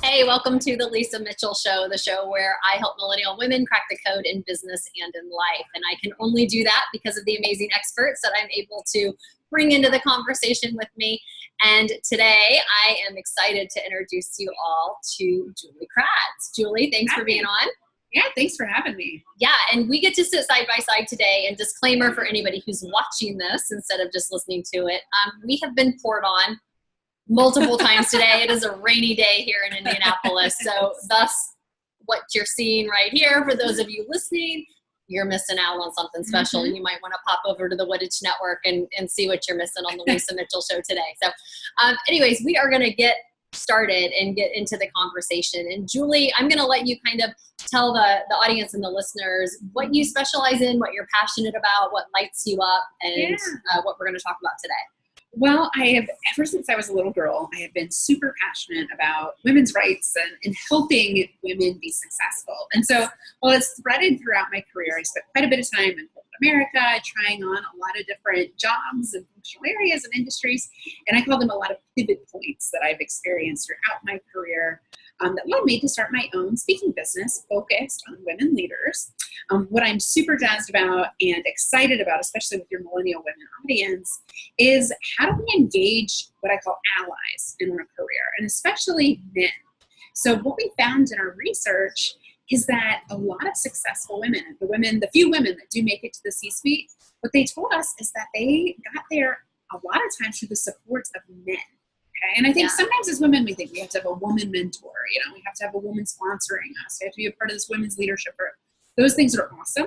Hey, welcome to the Lisa Mitchell Show, the show where I help millennial women crack the code in business and in life. And I can only do that because of the amazing experts that I'm able to bring into the conversation with me. And today I am excited to introduce you all to Julie Kratz. Julie, thanks for being on. Yeah, thanks for having me. Yeah, and we get to sit side by side today. And disclaimer for anybody who's watching this instead of just listening to it, we have been poured on multiple times today. It is a rainy day here in Indianapolis. So thus what you're seeing right here, for those of you listening, you're missing out on something special. And you might want to pop over to the Wooditch network and see what you're missing on the Lisa Mitchell Show today. So anyways, we are going to get started and get into the conversation. And Julie, I'm going to let you kind of tell the audience and the listeners what you specialize in, what you're passionate about, what lights you up, and what we're going to talk about today. Well, ever since I was a little girl, I have been super passionate about women's rights and helping women be successful. And so, while it's threaded throughout my career, I spent quite a bit of time in corporate America, trying on a lot of different jobs and functional areas and industries. And I call them a lot of pivot points that I've experienced throughout my career that led me to start my own speaking business focused on women leaders. What I'm super jazzed about and excited about, especially with your millennial women audience, is how do we engage what I call allies in our career, and especially men. So what we found in our research is that a lot of successful women, the few women that do make it to the C-suite, what they told us is that they got there a lot of times through the support of men. Okay? And I think sometimes as women, we think we have to have a woman mentor, we have to have a woman sponsoring us, we have to be a part of this women's leadership group. Those things are awesome.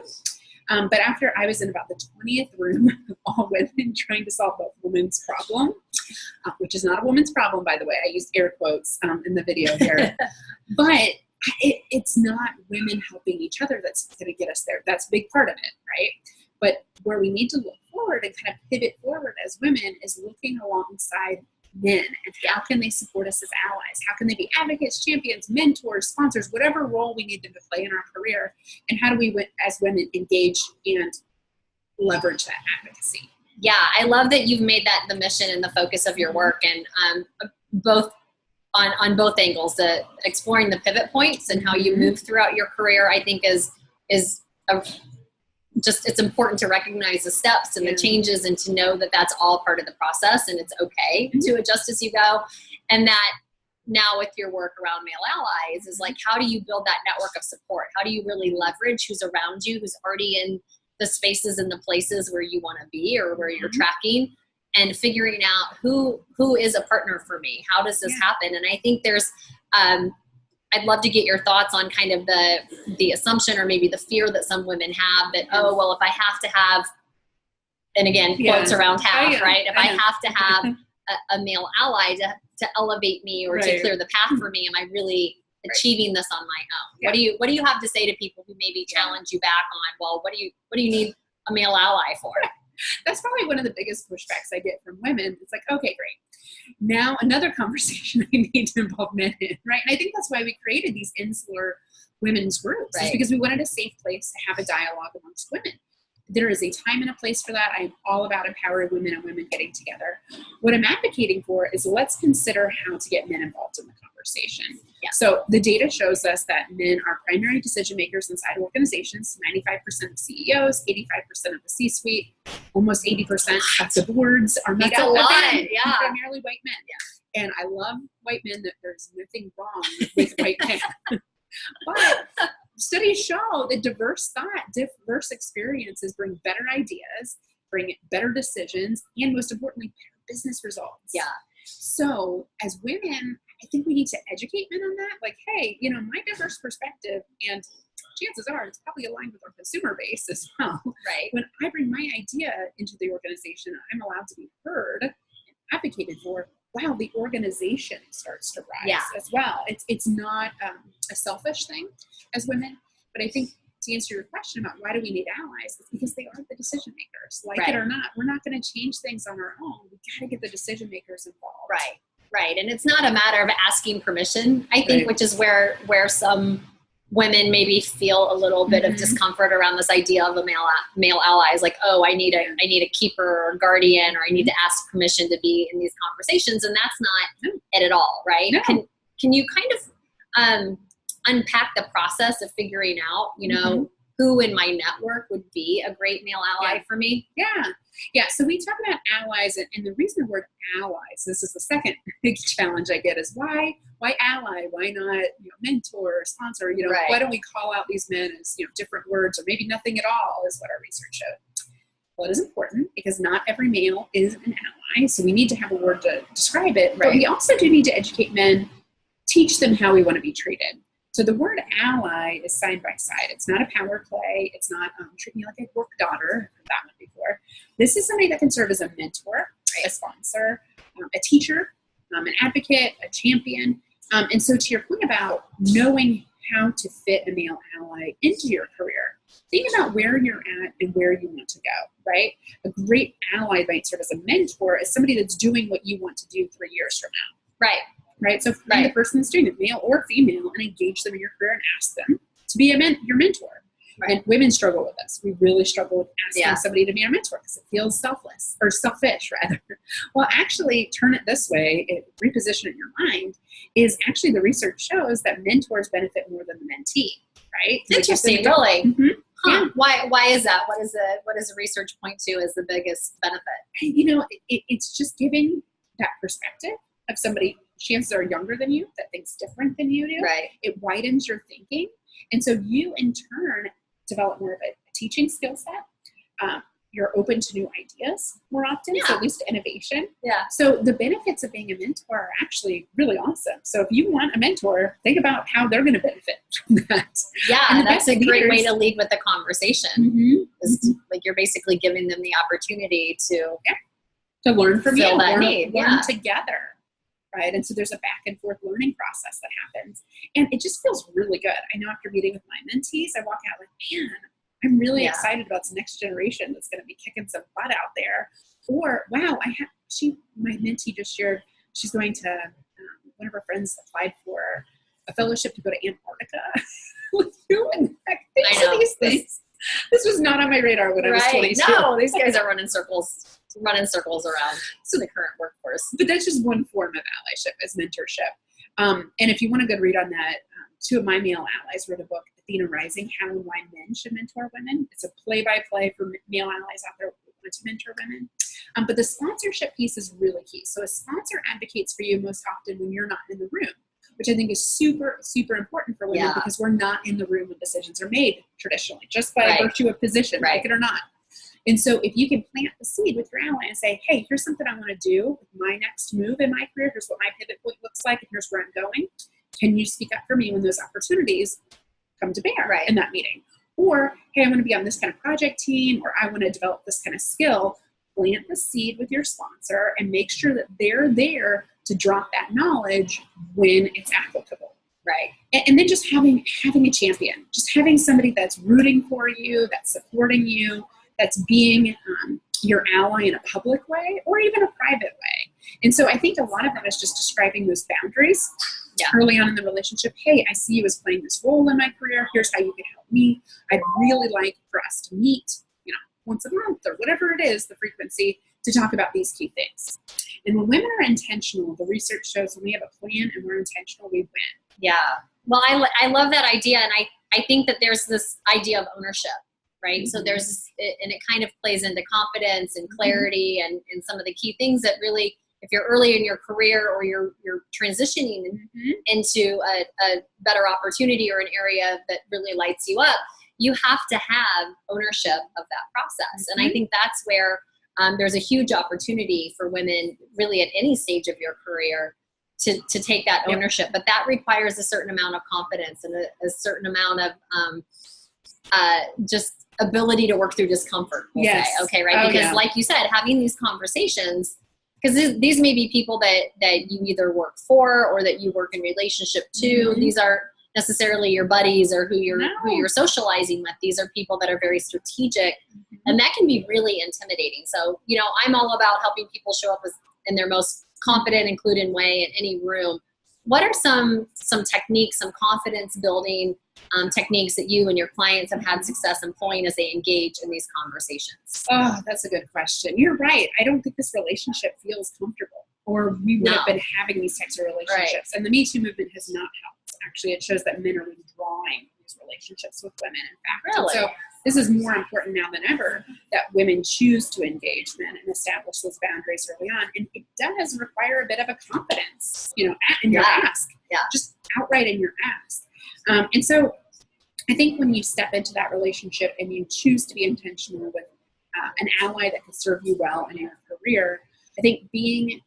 But after I was in about the 20th room of all women trying to solve a woman's problem, which is not a woman's problem, by the way, I used air quotes in the video here, but it's not women helping each other that's going to get us there. That's a big part of it, right? But where we need to look forward and kind of pivot forward as women is looking alongside men, and how can they support us as allies? How can they be advocates, champions, mentors, sponsors, whatever role we need them to play in our career? And how do we, as women, engage and leverage that advocacy? Yeah, I love that you've made that the mission and the focus of your work, and both on both angles, the exploring the pivot points and how you move throughout your career. I think is it's important to recognize the steps and the changes, and to know that that's all part of the process, and it's okay to adjust as you go. And that now with your work around male allies is like, how do you build that network of support? How do you really leverage who's around you, who's already in the spaces and the places where you want to be or where you're tracking, and figuring out who is a partner for me? How does this happen? And I think there's, I'd love to get your thoughts on kind of the assumption or maybe the fear that some women have that, oh, well, if I have to have, and again, quotes around half, right? If I have to have a male ally to elevate me or to clear the path for me, am I really achieving this on my own? What do you have to say to people who maybe challenge you back on, well, what do you need a male ally for? That's probably one of the biggest pushbacks I get from women. It's like, okay, great. Now another conversation I need to involve men in, right? And I think that's why we created these insular women's groups, is because we wanted a safe place to have a dialogue amongst women. There is a time and a place for that. I'm all about empowering women and women getting together. What I'm advocating for is, let's consider how to get men involved in the conversation. Yeah. So the data shows us that men are primary decision makers inside organizations. 95% of CEOs, 85% of the C-suite, almost 80% of the boards are made up of men, primarily white men. Yeah. And I love white men. That there's nothing wrong with white men. But studies show that diverse thought, diverse experiences bring better ideas, bring better decisions, and most importantly, better business results. Yeah. So as women, I think we need to educate men on that. Like, hey, my diverse perspective, and chances are it's probably aligned with our consumer base as well. Right. When I bring my idea into the organization, I'm allowed to be heard and advocated for. Wow, the organization starts to rise as well. It's not a selfish thing as women, but I think to answer your question about why do we need allies, it's because they are the decision makers. Like it or not, we're not going to change things on our own. We got to get the decision makers involved. Right. And it's not a matter of asking permission, I think, which is where some women maybe feel a little bit of discomfort around this idea of a male ally is like, oh, I need a keeper or guardian, or I need to ask permission to be in these conversations. And that's not it at all, right? No. Can you kind of unpack the process of figuring out, who in my network would be a great male ally for me? Yeah. So we talk about allies, and the reason the word allies, this is the second big challenge I get, is why ally? Why not mentor or sponsor? Why don't we call out these men as different words, or maybe nothing at all, is what our research showed. Well, it is important because not every male is an ally, so we need to have a word to describe it. But we also do need to educate men, teach them how we want to be treated. So the word ally is side by side. It's not a power play. It's not treat me like a work daughter. I've heard that one before. This is somebody that can serve as a mentor, a sponsor, a teacher, an advocate, a champion. And so to your point about knowing how to fit a male ally into your career, think about where you're at and where you want to go, right? A great ally might serve as a mentor, as somebody that's doing what you want to do 3 years from now. Right. So find the person that's doing it, male or female, and engage them in your career and ask them to be your mentor. Right. And women struggle with this. We really struggle with asking somebody to be our mentor because it feels selfless, or selfish rather. Well, actually turn it this way, reposition it in your mind, is actually the research shows that mentors benefit more than the mentee, right? Interesting, really. Mm-hmm. Huh. Yeah. Why is that? What does the research point to as the biggest benefit? It's just giving that perspective of somebody, chances are younger than you, that thinks different than you do. Right. It widens your thinking. And so you, in turn, develop more of a teaching skill set. You're open to new ideas more often, so at least innovation. Yeah. So the benefits of being a mentor are actually really awesome. So if you want a mentor, think about how they're going to benefit from that. Yeah, that's a great way to lead with the conversation. Mm-hmm. Like you're basically giving them the opportunity to learn from you, learn together. Right. And so there's a back and forth learning process that happens. And it just feels really good. I know after meeting with my mentees, I walk out like, man, I'm really excited about this next generation that's going to be kicking some butt out there. Or, wow, my mentee just shared, she's going to, one of her friends applied for a fellowship to go to Antarctica. Who in the heck thinks of these things? This was not on my radar when I was 22. No, these guys are running circles around the current workforce. But that's just one form of allyship, is mentorship. And if you want a good read on that, two of my male allies wrote a book, Athena Rising, How and Why Men Should Mentor Women. It's a play-by-play for male allies out there who want to mentor women. But the sponsorship piece is really key. So a sponsor advocates for you most often when you're not in the room, which I think is super, super important for women because we're not in the room when decisions are made traditionally, just by virtue of position, like it or not. And so if you can plant the seed with your ally and say, hey, here's something I want to do with my next move in my career. Here's what my pivot point looks like, and here's where I'm going. Can you speak up for me when those opportunities come to bear in that meeting? Or, hey, I want to be on this kind of project team, or I want to develop this kind of skill. Plant the seed with your sponsor and make sure that they're there to drop that knowledge when it's applicable. Right. And then just having a champion, just having somebody that's rooting for you, that's supporting you, that's being your ally in a public way or even a private way. And so I think a lot of that is just describing those boundaries early on in the relationship. Hey, I see you as playing this role in my career. Here's how you can help me. I'd really like for us to meet, once a month or whatever it is, the frequency, to talk about these key things. And when women are intentional, the research shows when we have a plan and we're intentional, we win. Yeah. Well, I love that idea. And I think that there's this idea of ownership. Right. So there's this, and it kind of plays into confidence and clarity and some of the key things that really, if you're early in your career or you're transitioning into a better opportunity or an area that really lights you up, you have to have ownership of that process. And I think that's where there's a huge opportunity for women really at any stage of your career to take that ownership. But that requires a certain amount of confidence and a certain amount of just ability to work through discomfort. We'll say. Okay, right? Because like you said, having these conversations, because these may be people that you either work for or that you work in relationship to. These aren't necessarily your buddies or who you're socializing with. These are people that are very strategic, and that can be really intimidating. So, I'm all about helping people show up in their most confident, included way in any room. What are some techniques, some confidence building techniques that you and your clients have had success employing as they engage in these conversations? Oh, that's a good question. You're right. I don't think this relationship feels comfortable, or we would have been having these types of relationships. Right. And the Me Too movement has not helped. Actually, it shows that men are withdrawing these relationships with women, in fact. Really? So this is more important now than ever that women choose to engage men and establish those boundaries early on. And it does require a bit of a confidence, in your ask. Yeah. Just outright in your ask. And so I think when you step into that relationship and you choose to be intentional with an ally that can serve you well in your career, I think being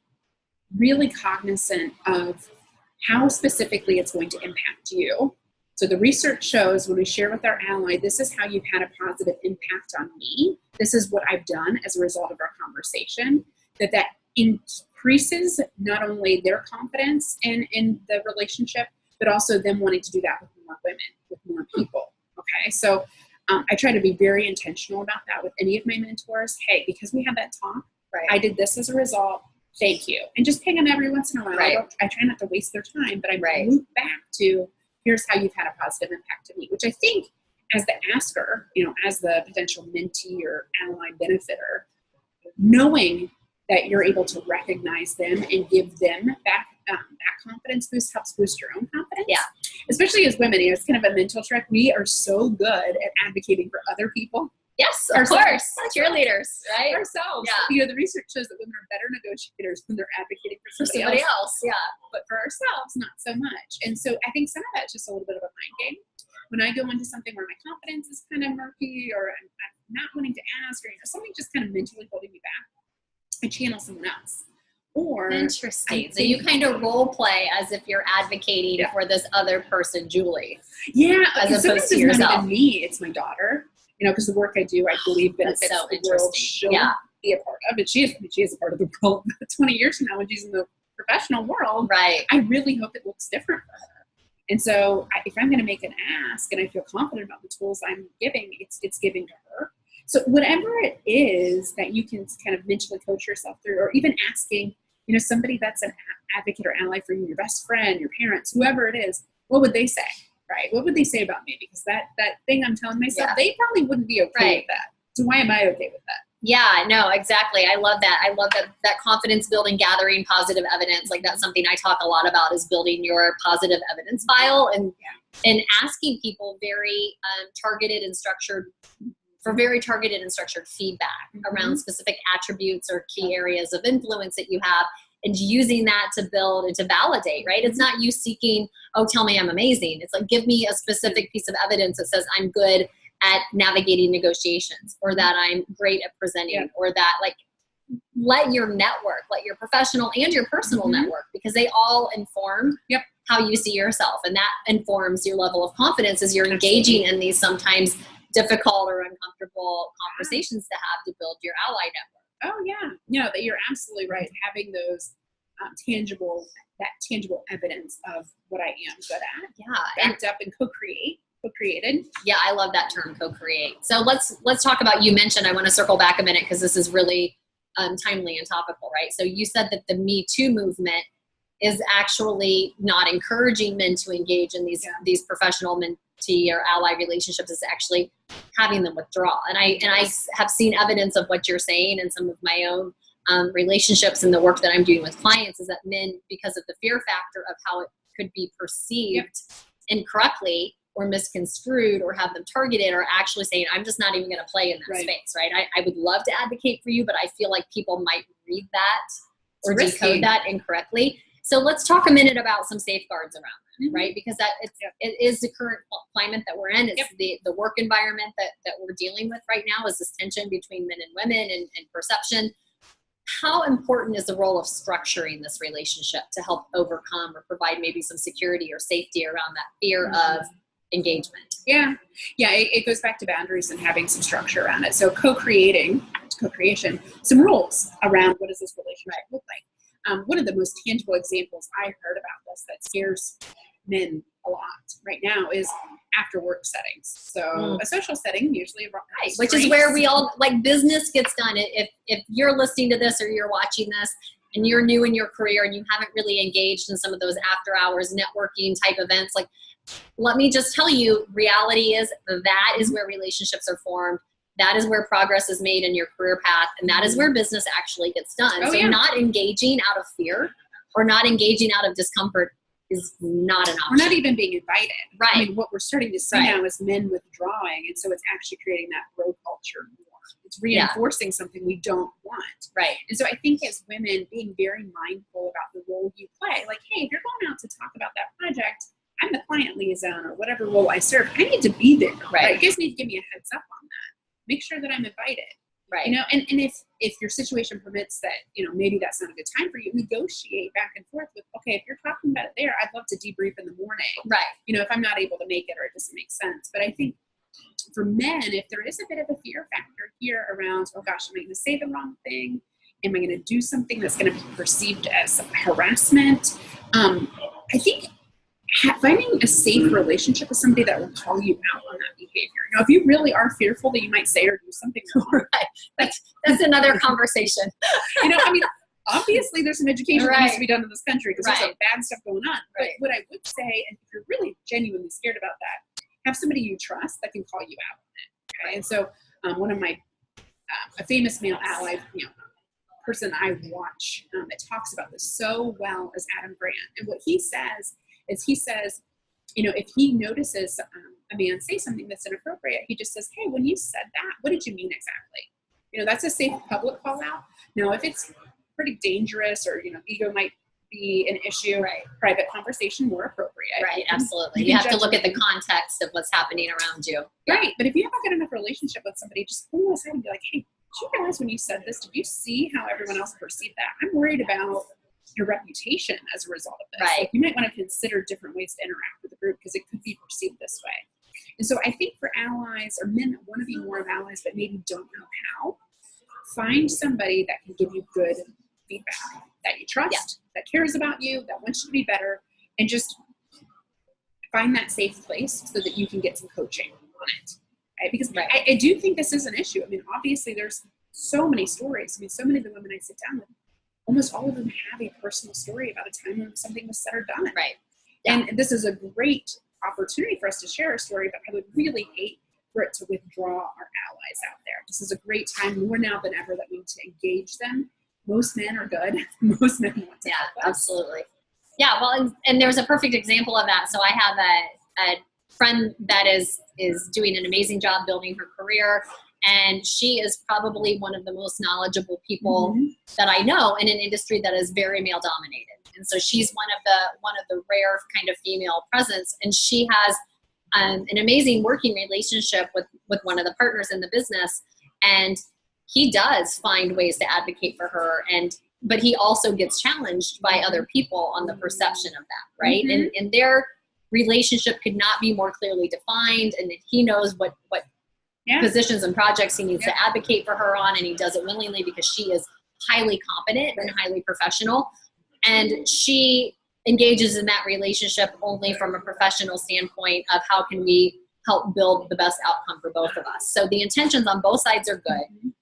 really cognizant of how specifically it's going to impact you. So the research shows when we share with our ally, this is how you've had a positive impact on me. This is what I've done as a result of our conversation, that increases not only their confidence in the relationship, but also them wanting to do that with more women, with more people. Okay. So I try to be very intentional about that with any of my mentors. Hey, because we had that talk, right, I did this as a result. Thank you. And just ping them every once in a while. Right. I try not to waste their time, but I move back to, here's how you've had a positive impact to me, which I think as the asker, as the potential mentee or ally benefitter, knowing that you're able to recognize them and give them back that confidence boost helps boost your own confidence. Yeah. Especially as women, it's kind of a mental trick. We are so good at advocating for other people. Yes, of course. Cheerleaders, right? Ourselves. Yeah. The research shows that women are better negotiators when they're advocating for somebody else. Yeah. But for ourselves, not so much. And so I think some of that's just a little bit of a mind game. When I go into something where my confidence is kind of murky, or I'm not wanting to ask, or something just kind of mentally holding me back, I channel someone else. Or interesting. So you kind of role play as if you're advocating for this other person, Julie. Yeah. As opposed to yourself. Not even me, it's my daughter. Because the work I do, I believe benefits the world should be a part of it. She is a part of the world 20 years from now when she's in the professional world. Right. I really hope it looks different for her. And so if I'm going to make an ask and I feel confident about the tools I'm giving, it's giving to her. So whatever it is that you can kind of mentally coach yourself through, or even asking, somebody that's an advocate or ally for you, your best friend, your parents, whoever it is, what would they say? Right? What would they say about me? Because that thing I'm telling myself, they probably wouldn't be okay with that. So why am I okay with that? Yeah, no, exactly. I love that. I love that confidence building, gathering positive evidence. Like that's something I talk a lot about, is building your positive evidence file and asking people very targeted and structured feedback around specific attributes or key areas of influence that you have, and using that to build and to validate, right? It's not you seeking, oh, tell me I'm amazing. It's like, give me a specific piece of evidence that says I'm good at navigating negotiations, or that I'm great at presenting, or that, like, let your network, let your professional and your personal network, because they all inform how you see yourself. And that informs your level of confidence as you're engaging in these sometimes difficult or uncomfortable conversations to have to build your ally network. Oh yeah. No, that you're absolutely right. Having those tangible evidence of what I am good at. Yeah. Backed up and co-created. Yeah, I love that term, co-create. So let's talk about, you mentioned, I want to circle back a minute because this is really timely and topical, right? So you said that the Me Too movement is actually not encouraging men to engage in these professional mentee or ally relationships. Is actually having them withdraw. And I have seen evidence of what you're saying in some of my own relationships and the work that I'm doing with clients, is that men, because of the fear factor of how it could be perceived incorrectly or misconstrued or have them targeted, are actually saying, I'm just not even going to play in that space, right? I would love to advocate for you, but I feel like people might read that or decode that incorrectly. So let's talk a minute about some safeguards around that, right? Because it is the current climate that we're in. It's the work environment that we're dealing with right now, is this tension between men and women and perception. How important is the role of structuring this relationship to help overcome or provide maybe some security or safety around that fear of engagement? Yeah. It goes back to boundaries and having some structure around it. So co-creation, some rules around what does this relationship look like. One of the most tangible examples I heard about this that scares men a lot right now is after work settings. So a social setting, usually which is where we all, like, business gets done. If you're listening to this or you're watching this and you're new in your career and you haven't really engaged in some of those after hours networking type events, like, let me just tell you, reality is that is where relationships are formed. That is where progress is made in your career path. And that is where business actually gets done. Oh, so yeah. not engaging out of fear or not engaging out of discomfort is not an option. We're not even being invited. Right. I mean, what we're starting to see now is men withdrawing. And so it's actually creating that bro culture more. It's reinforcing something we don't want. Right. And so I think as women, being very mindful about the role you play, like, hey, if you're going out to talk about that project, I'm the client liaison or whatever role I serve. I need to be there. Right. You guys need to give me a heads up on that. Make sure that I'm invited. Right. You know, and if your situation permits that, you know, maybe that's not a good time for you, negotiate back and forth with, okay, if you're talking about it there, I'd love to debrief in the morning. Right. You know, if I'm not able to make it or it doesn't make sense. But I think for men, if there is a bit of a fear factor here around, oh gosh, am I going to say the wrong thing? Am I going to do something that's going to be perceived as harassment? I think finding a safe relationship with somebody that will call you out on that behavior. Now, if you really are fearful that you might say or do something wrong, that's another conversation. You know, I mean, obviously there's some education that needs to be done in this country because there's some bad stuff going on. But what I would say, and if you're really genuinely scared about that, have somebody you trust that can call you out on it. Okay? And so one of my, a famous male ally, you know, person I watch that talks about this so well is Adam Grant. And what he says is you know, if he notices a man say something that's inappropriate, he just says, hey, when you said that, what did you mean exactly? You know, that's a safe public call out. Now, if it's pretty dangerous or, you know, ego might be an issue, private conversation more appropriate. Right, absolutely. You have to look at the context of what's happening around you. Right, but if you have a good enough relationship with somebody, just pull them aside and be like, hey, did you realize when you said this, did you see how everyone else perceived that? I'm worried about your reputation as a result of this. Right. Like, you might want to consider different ways to interact with the group because it could be perceived this way. And so I think for allies or men that want to be more of allies but maybe don't know how, find somebody that can give you good feedback, that you trust, that cares about you, that wants you to be better, and just find that safe place so that you can get some coaching on it. Right? Because I do think this is an issue. I mean, obviously there's so many stories. I mean, so many of the women I sit down with, almost all of them have a personal story about a time when something was said or done. Right. And this is a great opportunity for us to share a story, but I would really hate for it to withdraw our allies out there. This is a great time, more now than ever, that we need to engage them. Most men are good. Most men want to help us. Absolutely. Yeah, well, and there's a perfect example of that. So I have a friend that is doing an amazing job building her career, and she is probably one of the most knowledgeable people that I know in an industry that is very male dominated. And so she's one of the rare kind of female presence, and she has an amazing working relationship with one of the partners in the business, and he does find ways to advocate for her, but he also gets challenged by other people on the perception of that, right? And their relationship could not be more clearly defined, and he knows what positions and projects he needs to advocate for her on, and he does it willingly because she is highly competent and highly professional, and she engages in that relationship only from a professional standpoint of how can we help build the best outcome for both of us. So the intentions on both sides are good.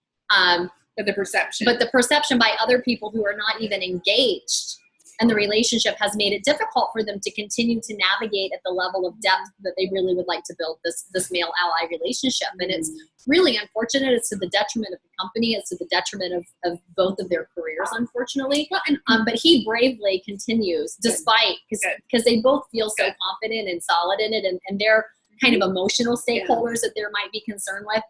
But the perception by other people who are not even engaged in the relationship has made it difficult for them to continue to navigate at the level of depth that they really would like to build this male ally relationship. And it's really unfortunate. It's to the detriment of the company. It's to the detriment of both of their careers, unfortunately. But he bravely continues despite, because they both feel so confident and solid in it, and their kind of emotional stakeholders that there might be concern with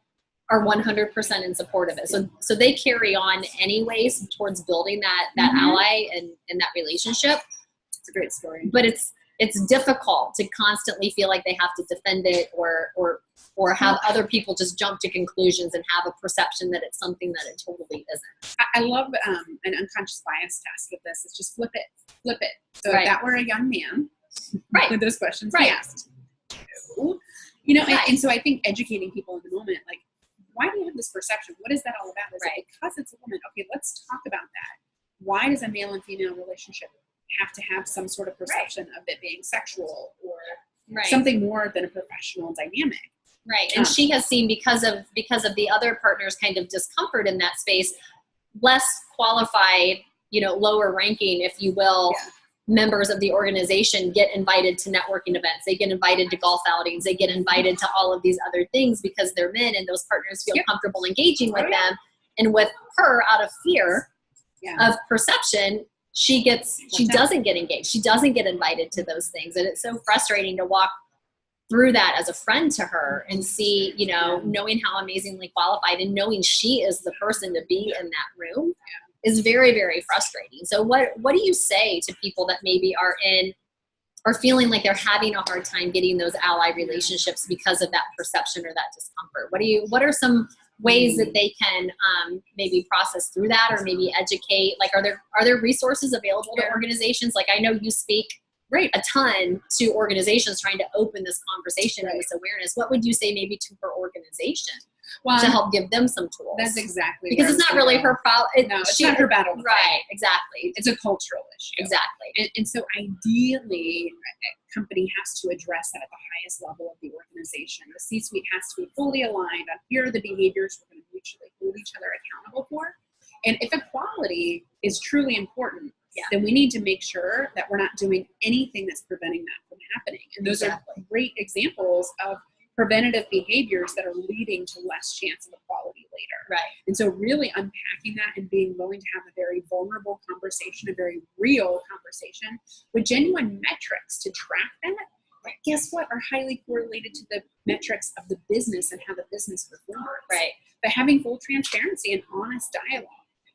are 100% in support of it. So they carry on anyways towards building that ally and that relationship. It's a great story. But it's difficult to constantly feel like they have to defend it or have other people just jump to conclusions and have a perception that it's something that it totally isn't. I love an unconscious bias test with this. It's just flip it. So if that were a young man, with those questions he asked. You know, and so I think educating people in the moment, like, why do you have this perception? What is that all about? Is it because it's a woman? Okay, let's talk about that. Why does a male and female relationship have to have some sort of perception of it being sexual or something more than a professional dynamic? Right. And she has seen, because of the other partner's kind of discomfort in that space, less qualified, lower ranking, if you will, members of the organization get invited to networking events. They get invited to golf outings. They get invited to all of these other things because they're men, and those partners feel comfortable engaging with them. And with her, out of fear of perception, she doesn't get engaged. She doesn't get invited to those things. And it's so frustrating to walk through that as a friend to her and see, you know, knowing how amazingly qualified and knowing she is the person to be in that room is very, very frustrating. So what do you say to people that maybe are feeling like they're having a hard time getting those ally relationships because of that perception or that discomfort? What are some ways that they can maybe process through that, or maybe educate? Like, are there resources available to organizations? Like, I know you speak a ton to organizations trying to open this conversation and this awareness. What would you say maybe to her organization to help give them some tools? That's exactly, because it's not really her problem. No, it's not her battle. Right, exactly. It's a cultural issue. Exactly. And so ideally, a company has to address that at the highest level of the organization. The C-suite has to be fully aligned on here are the behaviors we're going to mutually hold each other accountable for. And if equality is truly important, then we need to make sure that we're not doing anything that's preventing that from happening. And those are great examples of preventative behaviors that are leading to less chance of equality later. Right. And so really unpacking that and being willing to have a very vulnerable conversation, a very real conversation with genuine metrics to track that, guess what, are highly correlated to the metrics of the business and how the business performs. Right. But having full transparency and honest dialogue.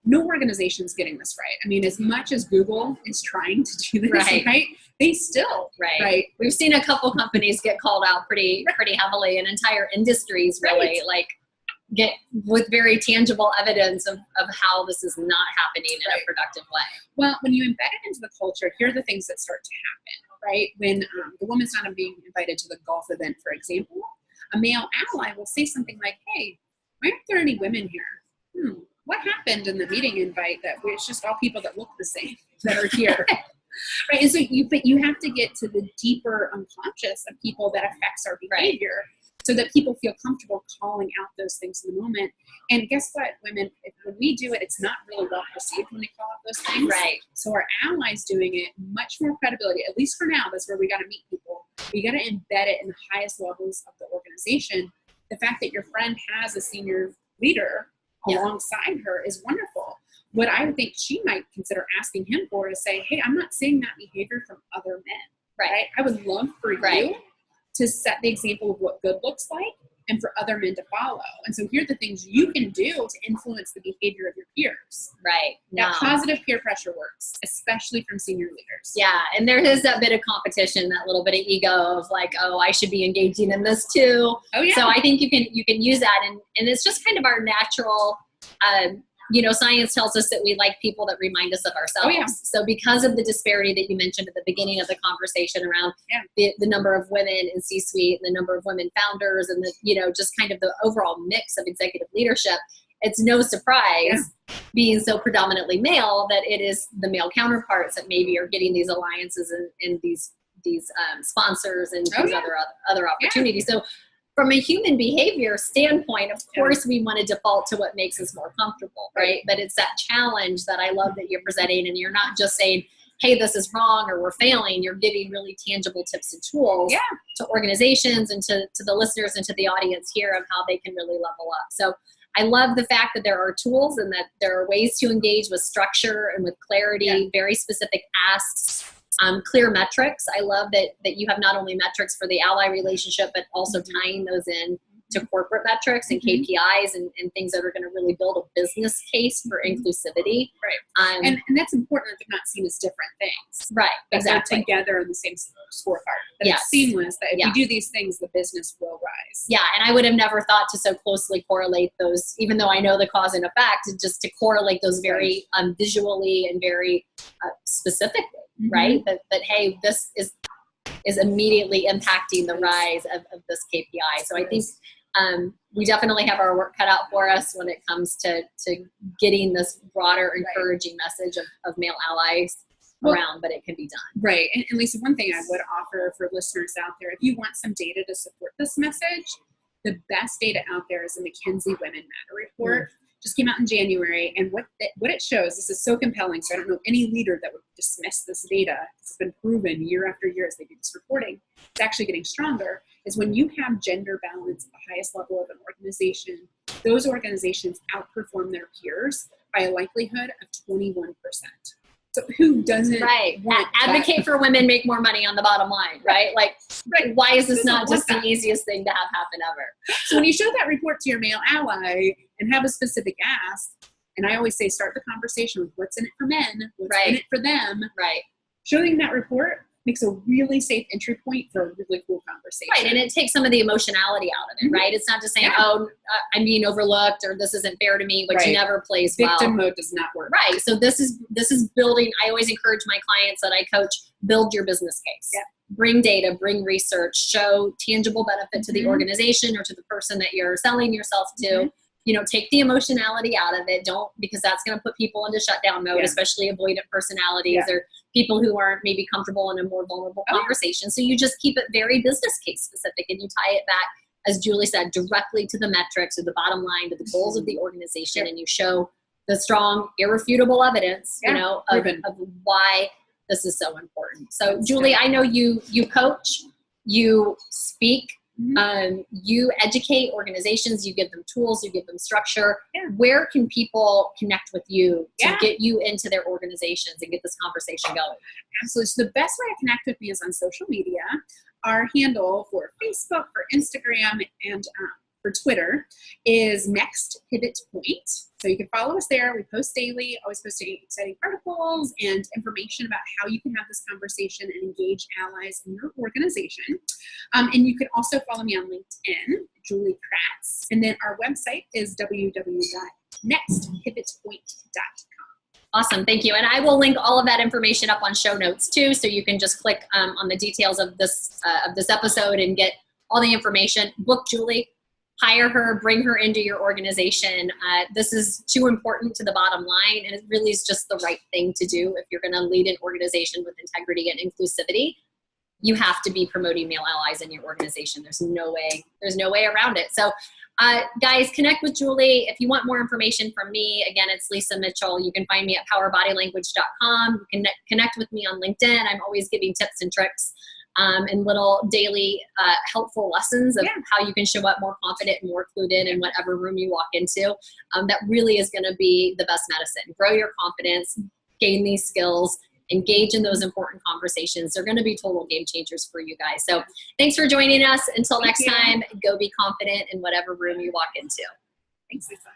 No organization is getting this right. I mean, as much as Google is trying to do this, right? They still, right? We've seen a couple companies get called out pretty heavily, and entire industries really get with very tangible evidence of how this is not happening in a productive way. Well, when you embed it into the culture, here are the things that start to happen, right? When the woman's not being invited to the golf event, for example, a male ally will say something like, hey, why aren't there any women here? What happened in the meeting invite that it's just all people that look the same that are here? Right. And so you have to get to the deeper unconscious of people that affects our behavior so that people feel comfortable calling out those things in the moment. And guess what, women, when we do it, it's not really well perceived when we call out those things. Right. So our allies doing it, much more credibility, at least for now, that's where we got to meet people. We got to embed it in the highest levels of the organization. The fact that your friend has a senior leader alongside her is wonderful. What I think she might consider asking him for is say, hey, I'm not seeing that behavior from other men. Right? I would love for you to set the example of what good looks like and for other men to follow. And so here are the things you can do to influence the behavior of your peers. Right. That positive peer pressure works, especially from senior leaders. Yeah. And there is that bit of competition, that little bit of ego of like, oh, I should be engaging in this too. Oh, yeah. So I think you can use that. And it's just kind of our natural, science tells us that we like people that remind us of ourselves. Oh, yeah. So because of the disparity that you mentioned at the beginning of the conversation around the number of women in C-suite and the number of women founders and just kind of the overall mix of executive leadership, it's no surprise being so predominantly male that it is the male counterparts that maybe are getting these alliances and these sponsors and these other opportunities. So from a human behavior standpoint, of course, we want to default to what makes us more comfortable, right? But it's that challenge that I love that you're presenting, and you're not just saying, hey, this is wrong or we're failing. You're giving really tangible tips and tools to organizations and to the listeners and to the audience here of how they can really level up. So I love the fact that there are tools and that there are ways to engage with structure and with clarity, very specific asks. Clear metrics. I love that you have not only metrics for the ally relationship, but also tying those in to corporate metrics and KPIs and things that are going to really build a business case for inclusivity. Right. And that's important that they're not seen as different things. Right. That exactly. They're together in the same scorecard. That it's seamless, that if we do these things, the business will rise. Yeah. And I would have never thought to so closely correlate those, even though I know the cause and effect, just to correlate those very visually and very specifically. Right? That hey, this is immediately impacting the rise of this KPI. So I think we definitely have our work cut out for us when it comes to getting this broader, encouraging message of male allies around, but it can be done. Right. And Lisa, one thing I would offer for listeners out there, if you want some data to support this message, the best data out there is the McKinsey Women Matter report. just came out in January, and what it shows, this is so compelling, so I don't know any leader that would dismiss this data. It's been proven year after year as they do this reporting. It's actually getting stronger, is when you have gender balance at the highest level of an organization, those organizations outperform their peers by a likelihood of 21%. So who doesn't advocate for women make more money on the bottom line, right? Like, why is this not just the easiest thing to have happen ever? So when you show that report to your male ally and have a specific ask, and I always say start the conversation with what's in it for men, what's in it for them. Right. Showing that report makes a really safe entry point for a really cool conversation. Right, and it takes some of the emotionality out of it, right? It's not just saying, I'm being overlooked or this isn't fair to me, which never plays Victim mode does not work. Right, so this is building. I always encourage my clients that I coach, build your business case. Yeah. Bring data, bring research, show tangible benefit to the organization or to the person that you're selling yourself to. You know, take the emotionality out of it. Don't, because that's going to put people into shutdown mode, especially avoidant personalities or people who aren't maybe comfortable in a more vulnerable conversation. So you just keep it very business case specific, and you tie it back, as Julie said, directly to the metrics or the bottom line, to the goals of the organization, and you show the strong, irrefutable evidence, you know, of why this is so important. So Julie, I know you coach, you speak, you educate organizations, you give them tools, you give them structure. Where can people connect with you to get you into their organizations and get this conversation going? Absolutely. So the best way to connect with me is on social media. Our handle for Facebook, for Instagram, and for Twitter is Next Pivot Point. So you can follow us there. We post daily, always posting exciting articles and information about how you can have this conversation and engage allies in your organization. And you can also follow me on LinkedIn, Julie Kratz. And then our website is www.nextpivotpoint.com. Awesome. Thank you. And I will link all of that information up on show notes too. So you can just click on the details of this episode and get all the information. Book Julie. Hire her, bring her into your organization. This is too important to the bottom line, and it really is just the right thing to do if you're going to lead an organization with integrity and inclusivity. You have to be promoting male allies in your organization. There's no way around it. So, guys, connect with Julie. If you want more information from me, again, it's Lisa Mitchell. You can find me at powerbodylanguage.com. You can connect with me on LinkedIn. I'm always giving tips and tricks and little daily helpful lessons of how you can show up more confident and more clued in whatever room you walk into. That really is going to be the best medicine. Grow your confidence, gain these skills, engage in those important conversations. They're going to be total game changers for you guys. So thanks for joining us. Until next time, go be confident in whatever room you walk into. Thanks, Lisa.